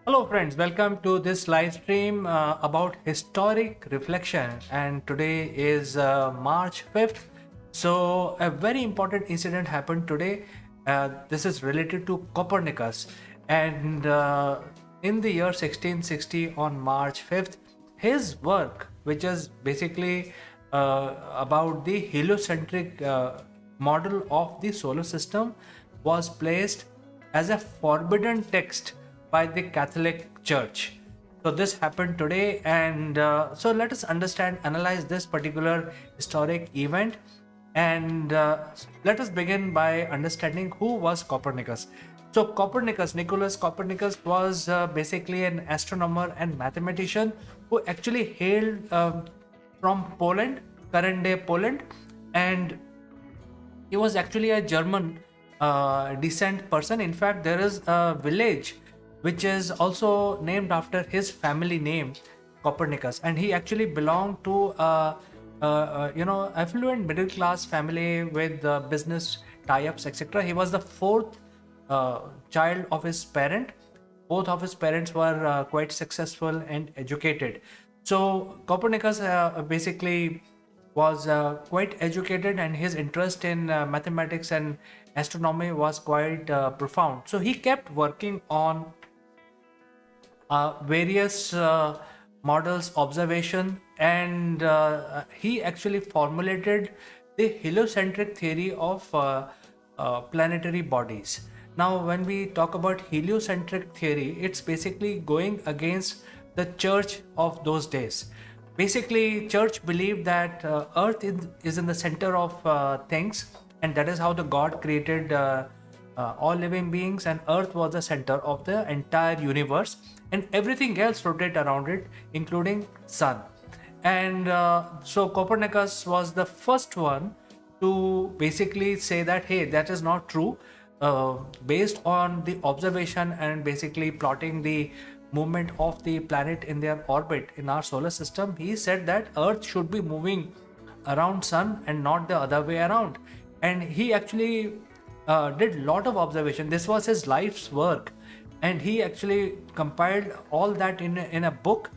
Hello friends, welcome to this live stream about historic reflection, and today is March 5th. So a very important incident happened today. This is related to Copernicus, and in the year 1660 on March 5th, his work, which is basically about the heliocentric model of the solar system, was placed as a forbidden text by the Catholic Church. So this happened today, and so let us analyze this particular historic event, and let us begin by understanding who was Copernicus. So Copernicus, Nicholas Copernicus, was basically an astronomer and mathematician who actually hailed from Poland, current day Poland, and he was actually a German descent person. In fact, there is a village which is also named after his family name, Copernicus, and he actually belonged to affluent middle class family with business tie-ups, etc. He was the fourth child of his parent. Both of his parents were quite successful and educated. So Copernicus basically was quite educated, and his interest in mathematics and astronomy was quite profound. So he kept working on various models, observation, and he actually formulated the heliocentric theory of planetary bodies. Now, when we talk about heliocentric theory, it's basically going against the church of those days. Basically, church believed that earth is in the center of things, and that is how the god created all living beings, and earth was the center of the entire universe, and everything else rotate around it, including sun. And so Copernicus was the first one to basically say that, hey, that is not true. Based on the observation and basically plotting the movement of the planet in their orbit in our solar system, he said that earth should be moving around sun and not the other way around. And he actually did a lot of observation. This was his life's work, and he actually compiled all that in a book.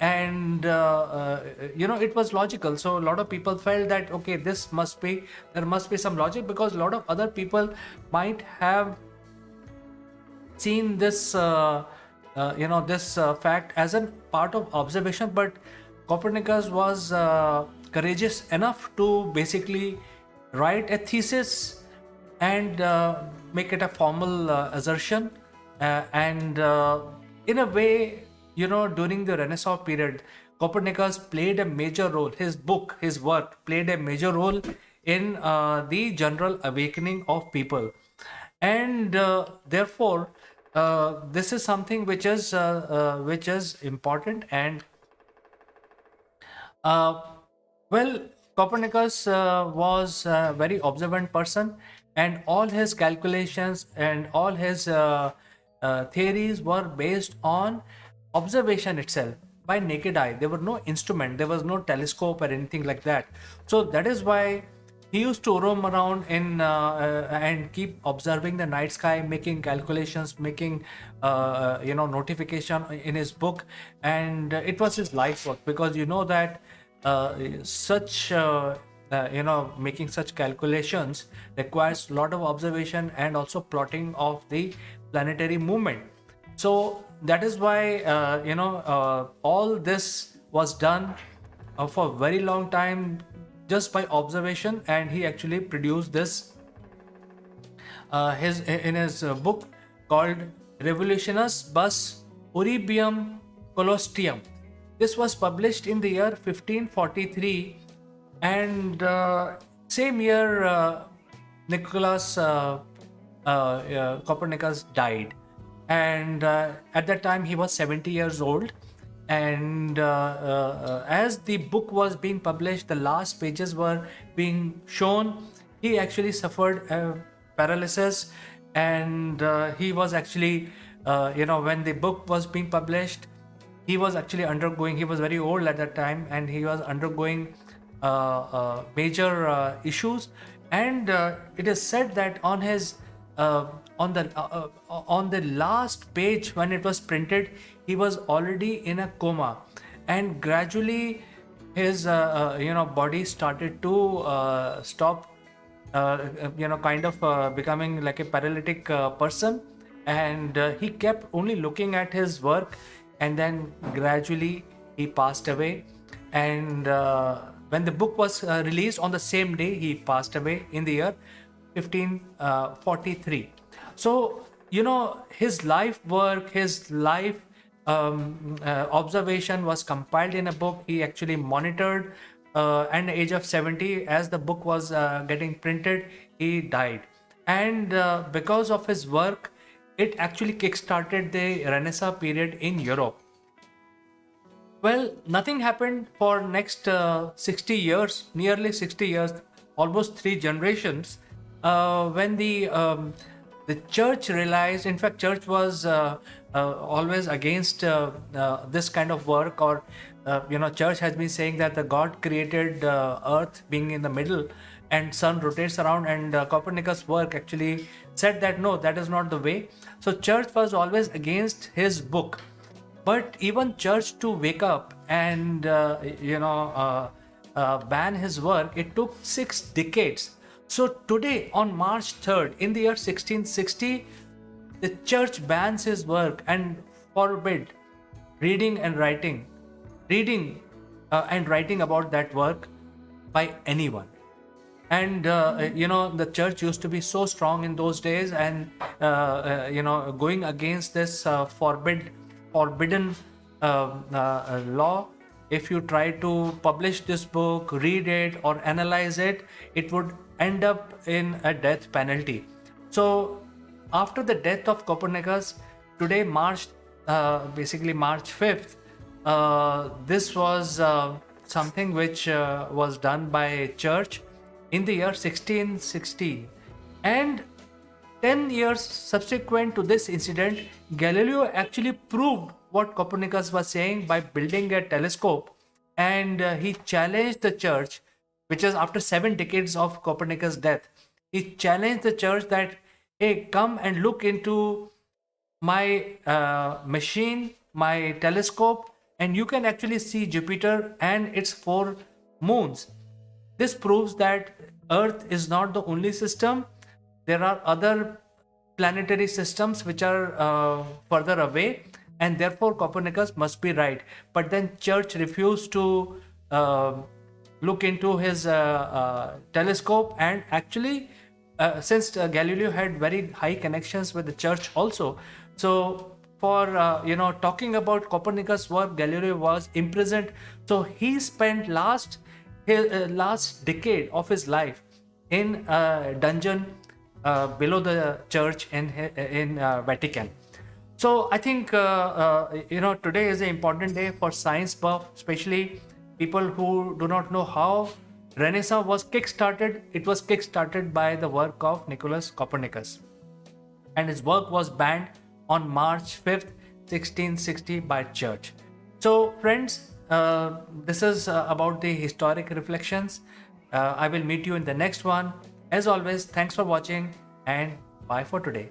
And it was logical. So a lot of people felt that, okay, there must be some logic, because a lot of other people might have seen this fact as a part of observation, but Copernicus was courageous enough to basically write a thesis and make it a formal assertion. And in a way, during the Renaissance period, Copernicus played a major role. His book, his work played a major role in the general awakening of people. And therefore, this is something which is important. And well, Copernicus was a very observant person, and all his calculations and all his theories were based on observation itself by naked eye. There were no instrument, there was no telescope or anything like that. So that is why he used to roam around and keep observing the night sky, making calculations, making notification in his book. And it was his life work, because that making such calculations requires a lot of observation and also plotting of the planetary movement. So that is why all this was done for a very long time just by observation. And he actually produced this in his book called Revolutionis Bus Orbium Colostium. This was published in the year 1543, and same year Nicholas Copernicus died. And at that time he was 70 years old. And as the book was being published, the last pages were being shown, he actually suffered paralysis. And he was actually when the book was being published, he was actually undergoing, he was very old at that time, and he was undergoing major issues. And it is said that on his uh, on the last page when it was printed, he was already in a coma, and gradually his body started to stop, kind of becoming like a paralytic person, and he kept only looking at his work, and then gradually he passed away. And when the book was released on the same day, he passed away in the year 1543. So, his life work, his life observation was compiled in a book. He actually monitored, at the age of 70, as the book was getting printed, he died. And because of his work, it actually kickstarted the Renaissance period in Europe. Well, nothing happened for next 60 years, nearly 60 years, almost three generations, when the church realized. In fact, church was always against this kind of work, or church has been saying that the God created Earth being in the middle, and sun rotates around, and Copernicus' work actually said that no, that is not the way. So church was always against his book. But even church to wake up and ban his work, it took 6 decades. So today, on March 3rd, in the year 1660, the church bans his work and forbid reading and writing, reading and writing about that work by anyone. And the church used to be so strong in those days, and going against this forbidden law, if you try to publish this book, read it, or analyze it, it would end up in a death penalty. So after the death of Copernicus, today, basically March 5th, this was something which was done by church in the year 1616. And 10 years subsequent to this incident, Galileo actually proved what Copernicus was saying by building a telescope, and he challenged the church, which is after 7 decades of Copernicus' death. He challenged the church that, hey, come and look into my machine, my telescope, and you can actually see Jupiter and its 4 moons. This proves that Earth is not the only system. There are other planetary systems which are further away, and therefore Copernicus must be right. But then church refused to look into his telescope, and actually, since Galileo had very high connections with the church also, so for talking about Copernicus' work, Galileo was imprisoned. So he spent last decade of his life in a dungeon below the church in Vatican. So I think today is an important day for science buff, especially people who do not know how Renaissance was kickstarted. It was kickstarted by the work of Nicholas Copernicus, and his work was banned on March 5th, 1660 by church. So friends, this is about the historic reflections. I will meet you in the next one. As always, thanks for watching, and bye for today.